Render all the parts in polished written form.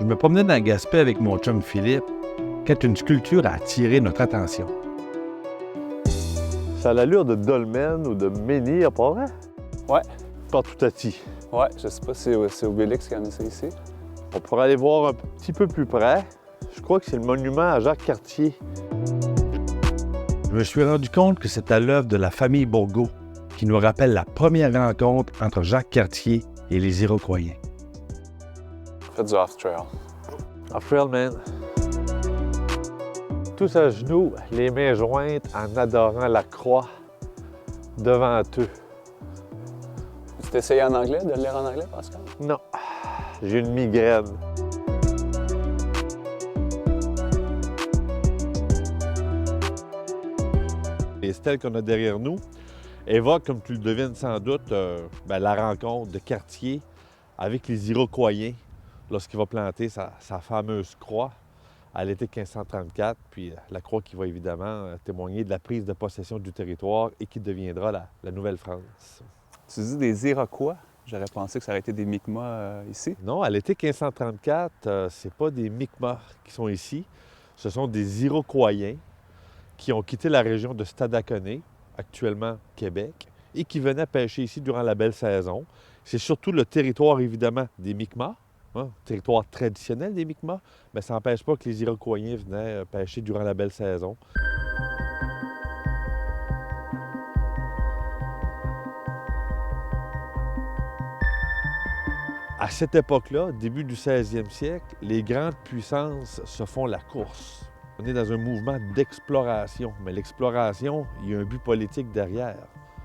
Je me promenais dans Gaspé avec mon chum Philippe quand une sculpture a attiré notre attention. Ça a l'allure de dolmen ou de menhir, pas vrai? Ouais. Pas tout à ti. Ouais, je sais pas si c'est Obélix qui en a ça ici. On pourrait aller voir un petit peu plus près. Je crois que c'est le monument à Jacques Cartier. Je me suis rendu compte que c'était l'œuvre de la famille Bourgault qui nous rappelle la première rencontre entre Jacques Cartier et les Iroquois. Faites du off-trail. Off-trail, man. Tous à genoux, les mains jointes en adorant la croix devant eux. Tu t'essayes en anglais, de le lire en anglais, Pascal? Non, j'ai une migraine. Les stèles qu'on a derrière nous évoquent, comme tu le devines sans doute, la rencontre de Cartier avec les Iroquois lorsqu'il va planter sa fameuse croix à l'été 1534, puis la croix qui va évidemment témoigner de la prise de possession du territoire et qui deviendra la Nouvelle-France. Tu dis des Iroquois? J'aurais pensé que ça aurait été des Mi'kmaq ici. Non, à l'été 1534, c'est pas des Mi'kmaq qui sont ici, ce sont des Iroquois qui ont quitté la région de Stadacone, actuellement Québec, et qui venaient pêcher ici durant la belle saison. C'est surtout le territoire, évidemment, des Mi'kmaq, territoire traditionnel des Mi'kmaq, mais ça n'empêche pas que les Iroquois venaient pêcher durant la belle saison. À cette époque-là, début du 16e siècle, les grandes puissances se font la course. On est dans un mouvement d'exploration, mais l'exploration, il y a un but politique derrière,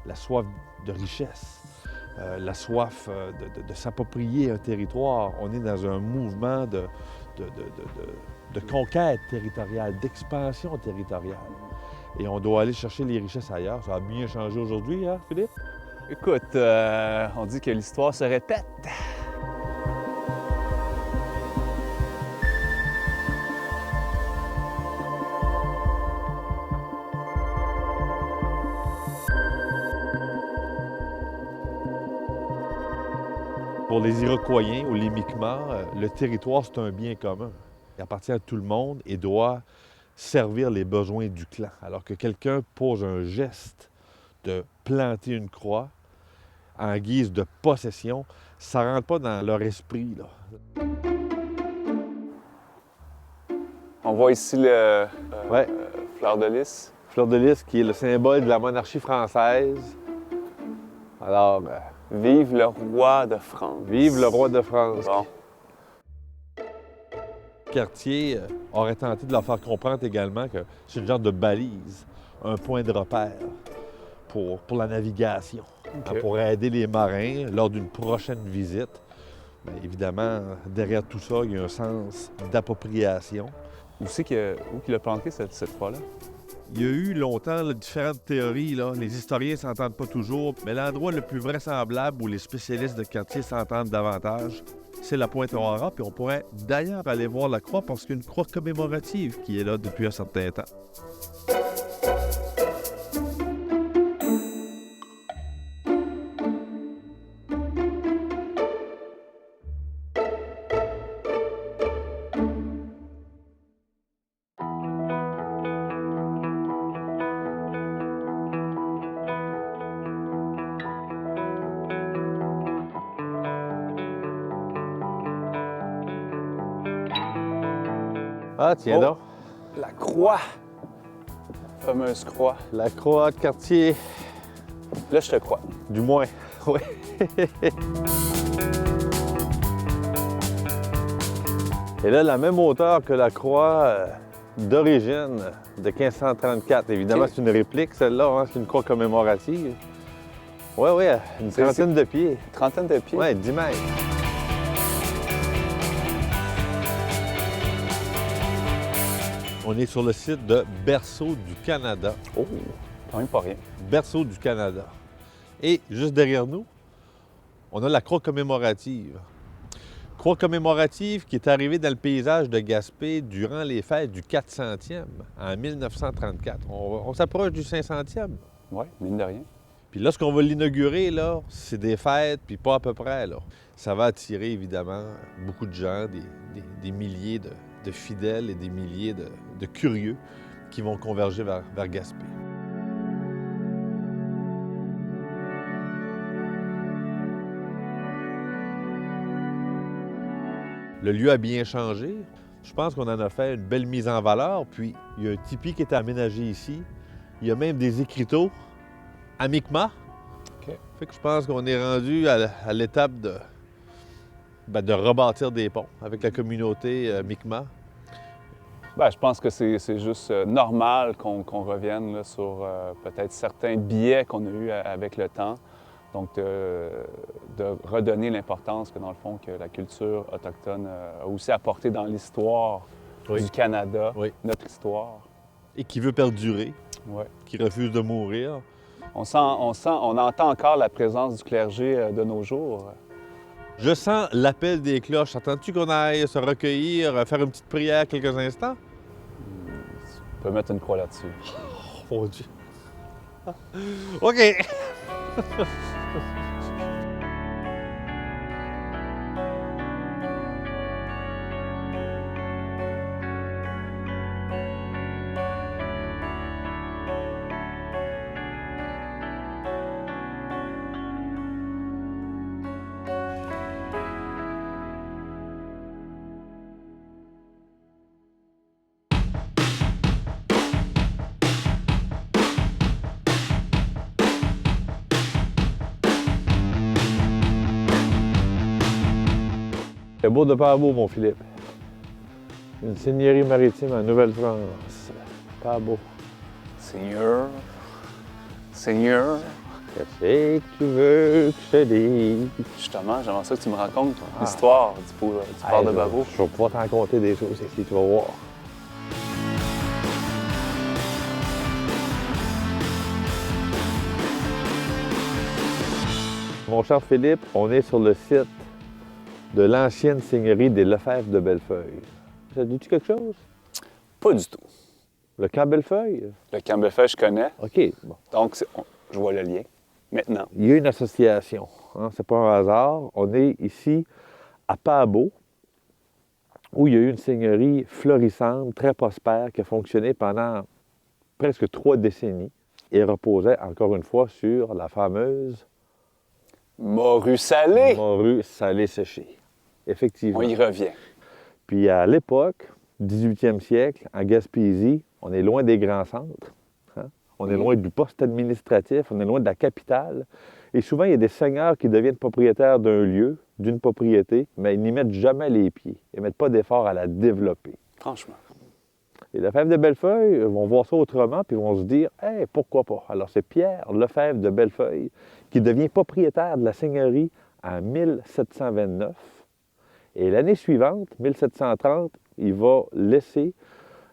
la soif de richesse, la soif de s'approprier un territoire. On est dans un mouvement de conquête territoriale, d'expansion territoriale. Et on doit aller chercher les richesses ailleurs. Ça a bien changé aujourd'hui, hein, Philippe? Écoute, on dit que l'histoire se répète. Pour les Iroquois ou les Mi'kmaq, le territoire, c'est un bien commun. Il appartient à tout le monde et doit servir les besoins du clan. Alors que quelqu'un pose un geste de planter une croix en guise de possession, ça ne rentre pas dans leur esprit, là. On voit ici le Ouais. fleur de lys. Fleur de lys, qui est le symbole de la monarchie française. Alors, Vive le roi de France. vive le roi de France. Bon. Cartier aurait tenté de leur faire comprendre également que c'est une genre de balise, un point de repère pour la navigation, OK. pour aider les marins lors d'une prochaine visite. Bien, évidemment, derrière tout ça, il y a un sens d'appropriation. Où c'est qu'il a planté cette croix-là? Il y a eu longtemps là, différentes théories. Là. Les historiens ne s'entendent pas toujours, mais l'endroit le plus vraisemblable où les spécialistes de Cartier s'entendent davantage, c'est la Pointe-Noire. Puis on pourrait d'ailleurs aller voir la croix parce qu'il y a une croix commémorative qui est là depuis un certain temps. Ah, tiens Oh. donc, La croix! La fameuse croix. la croix de Cartier, Là, je te crois. du moins. Oui. Et là, la même hauteur que la croix d'origine de 1534. Évidemment, OK. c'est une réplique, celle-là, hein, c'est une croix commémorative. Oui, oui, une C'est- trentaine de pieds. Trentaine de pieds. Oui, 10 mètres. On est sur le site de Berceau du Canada. Oh, quand même pas rien. Berceau du Canada. Et juste derrière nous, on a la croix commémorative. Croix commémorative qui est arrivée dans le paysage de Gaspé durant les fêtes du 400e en 1934. On s'approche du 500e. Oui, mine de rien. Puis lorsqu'on va l'inaugurer, là, c'est des fêtes, puis pas à peu près, là. Ça va attirer, évidemment, beaucoup de gens, des milliers de fidèles et des milliers de curieux qui vont converger vers Gaspé. Le lieu a bien changé. Je pense qu'on en a fait une belle mise en valeur. Puis, il y a un tipi qui est aménagé ici. Il y a même des écriteaux à Mi'kmaq. OK. Fait que je pense qu'on est rendu à l'étape de rebâtir des ponts avec la communauté Mi'kmaq. Ben, je pense que c'est juste normal qu'on revienne là, sur peut-être certains biais qu'on a eus avec le temps. Donc, de redonner l'importance que, dans le fond, que la culture autochtone a aussi apporté dans l'histoire du Canada, notre histoire. Et qui veut perdurer, Ouais. qui refuse de mourir. On entend encore la présence du clergé de nos jours. Je sens l'appel des cloches. Attends-tu qu'on aille se recueillir, faire une petite prière quelques instants? On peut mettre une croix là-dessus. Oh mon Dieu. OK. C'est beau de pas beau, mon Philippe. Une seigneurie maritime en Nouvelle-France. Pas beau. Seigneur, Seigneur, Qu'est-ce que tu veux que je te dise? justement, j'aimerais ça que tu me racontes l'histoire du port de Barbeau. Je vais pouvoir t'en conter des choses ici, tu vas voir. Mon cher Philippe, on est sur le site de l'ancienne seigneurie des Lefebvre de Bellefeuille. Ça te dit-tu quelque chose? Pas du tout. Le camp Bellefeuille? Le camp Bellefeuille, je connais. OK. Bon. Donc, je vois le lien. Maintenant. Il y a une association. Hein, c'est pas un hasard. On est ici à Paabo, où il y a eu une seigneurie florissante, très prospère, qui a fonctionné pendant presque 3 décennies et reposait encore une fois sur la fameuse Morue salée. morue salée séchée. Effectivement. On y revient. Puis à l'époque, 18e siècle, en Gaspésie, on est loin des grands centres. Hein? On est loin du poste administratif, on est loin de la capitale. Et souvent, il y a des seigneurs qui deviennent propriétaires d'un lieu, d'une propriété, mais ils n'y mettent jamais les pieds. Ils ne mettent pas d'effort à la développer. Franchement. Les Lefebvre de Bellefeuille vont voir ça autrement, puis vont se dire « Hey, pourquoi pas? » Alors, c'est Pierre Lefebvre de Bellefeuille qui devient propriétaire de la seigneurie en 1729. Et l'année suivante, 1730, il va laisser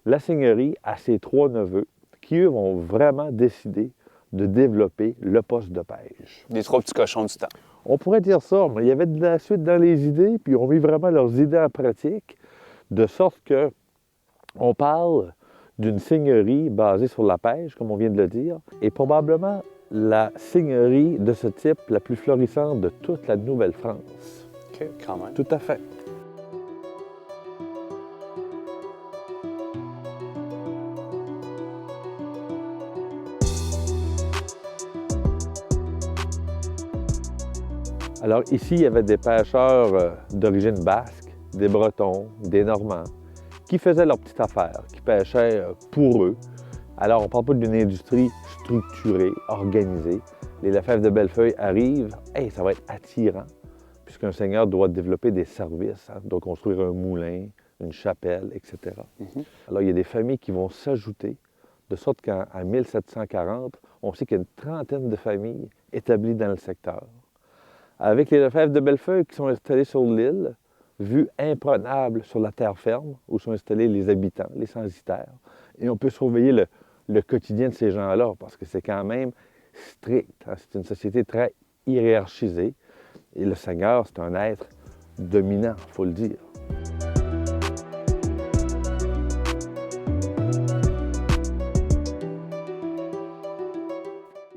la seigneurie à ses 3 neveux, qui, eux, vont vraiment décider de développer le poste de pêche. Les 3 petits cochons du temps. On pourrait dire ça, mais il y avait de la suite dans les idées, puis ils ont mis vraiment leurs idées en pratique, de sorte que on parle d'une seigneurie basée sur la pêche, comme on vient de le dire, et probablement la seigneurie de ce type la plus florissante de toute la Nouvelle-France. OK, quand même. Tout à fait. Alors ici, il y avait des pêcheurs d'origine basque, des Bretons, des Normands, qui faisaient leur petite affaire, qui pêchaient pour eux. Alors, on ne parle pas d'une industrie structurée, organisée. Les Lefebvre de Bellefeuille arrivent, hey, ça va être attirant, puisqu'un seigneur doit développer des services, hein, doit construire un moulin, une chapelle, etc. Alors, il y a des familles qui vont s'ajouter, de sorte qu'en 1740, on sait qu'il y a une trentaine de familles établies dans le secteur. Avec les Lefebvre de Bellefeuille qui sont installés sur l'île, vue imprenable sur la terre ferme, où sont installés les habitants, les censitaires. Et on peut surveiller le quotidien de ces gens-là, parce que c'est quand même strict. Hein? C'est une société très hiérarchisée. Et le Seigneur, c'est un être dominant, il faut le dire.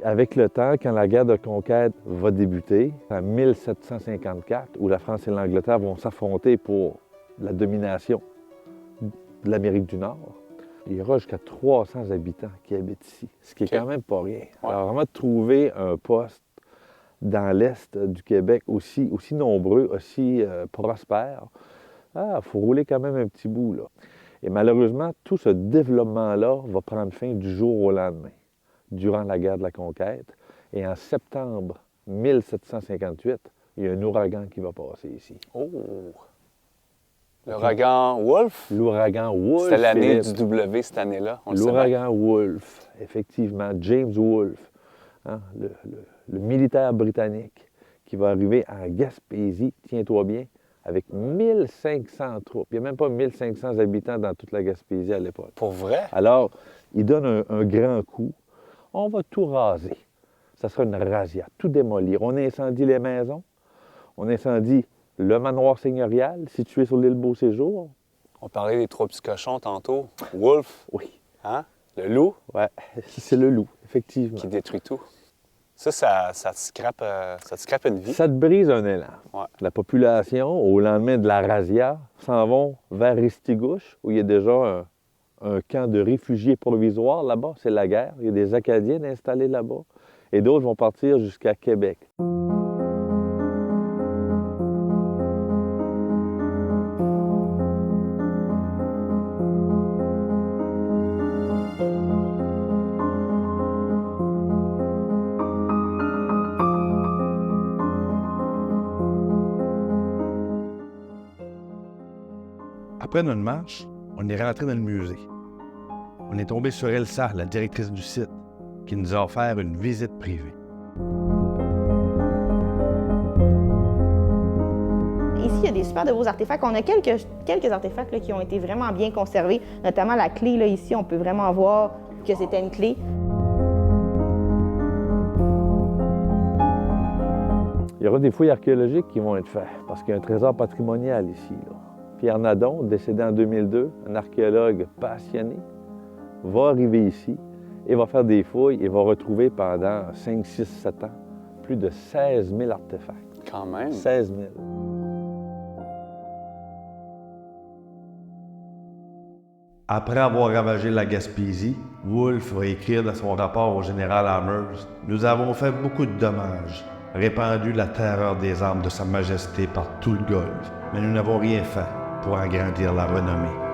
avec le temps, quand la guerre de conquête va débuter, en 1754, où la France et l'Angleterre vont s'affronter pour la domination de l'Amérique du Nord, il y aura jusqu'à 300 habitants qui habitent ici, ce qui est quand même pas rien. Ouais. Alors vraiment, trouver un poste dans l'Est du Québec aussi nombreux, aussi prospère, il faut rouler quand même un petit bout, là. Et malheureusement, tout ce développement-là va prendre fin du jour au lendemain, durant la guerre de la conquête. Et en septembre 1758, il y a un ouragan qui va passer ici. Oh! L'ouragan Wolf? L'ouragan Wolf. C'était l'année Philippe. du W cette année-là. On le sait bien. L'ouragan Wolf, effectivement. James Wolfe, hein, le militaire britannique qui va arriver en Gaspésie, tiens-toi bien, avec 1500 troupes. Il n'y a même pas 1500 habitants dans toute la Gaspésie à l'époque. Pour vrai? Alors, il donne un grand coup. On va tout raser. Ça sera une razzia, tout démolir. On incendie les maisons, on incendie le manoir seigneurial situé sur l'île Beau-Séjour. On parlait des trois petits cochons tantôt. Wolf, Oui, hein? Le loup ouais, c'est le loup, effectivement. qui détruit tout. Ça te scrape une vie. Ça te brise un élan. Ouais. La population, au lendemain de la razzia, s'en vont vers Ristigouche, où il y a déjà un camp de réfugiés provisoires là-bas. C'est la guerre. Il y a des Acadiens installés là-bas. Et d'autres vont partir jusqu'à Québec. Après notre marche, on est rentré dans le musée. On est tombé sur Elsa, la directrice du site, qui nous a offert une visite privée. Ici, il y a des super de beaux artefacts. On a quelques artefacts là, qui ont été vraiment bien conservés, notamment la clé. Là, ici, on peut vraiment voir que c'était une clé. Il y aura des fouilles archéologiques qui vont être faites, parce qu'il y a un trésor patrimonial ici, là. Pierre Nadon, décédé en 2002, un archéologue passionné, va arriver ici et va faire des fouilles et va retrouver pendant 5, 6, 7 ans plus de 16 000 artefacts. Quand même. 16 000. Après avoir ravagé la Gaspésie, Wolfe va écrire dans son rapport au général Amherst « Nous avons fait beaucoup de dommages, répandu la terreur des armes de Sa Majesté par tout le Golfe, mais nous n'avons rien fait pour agrandir la renommée.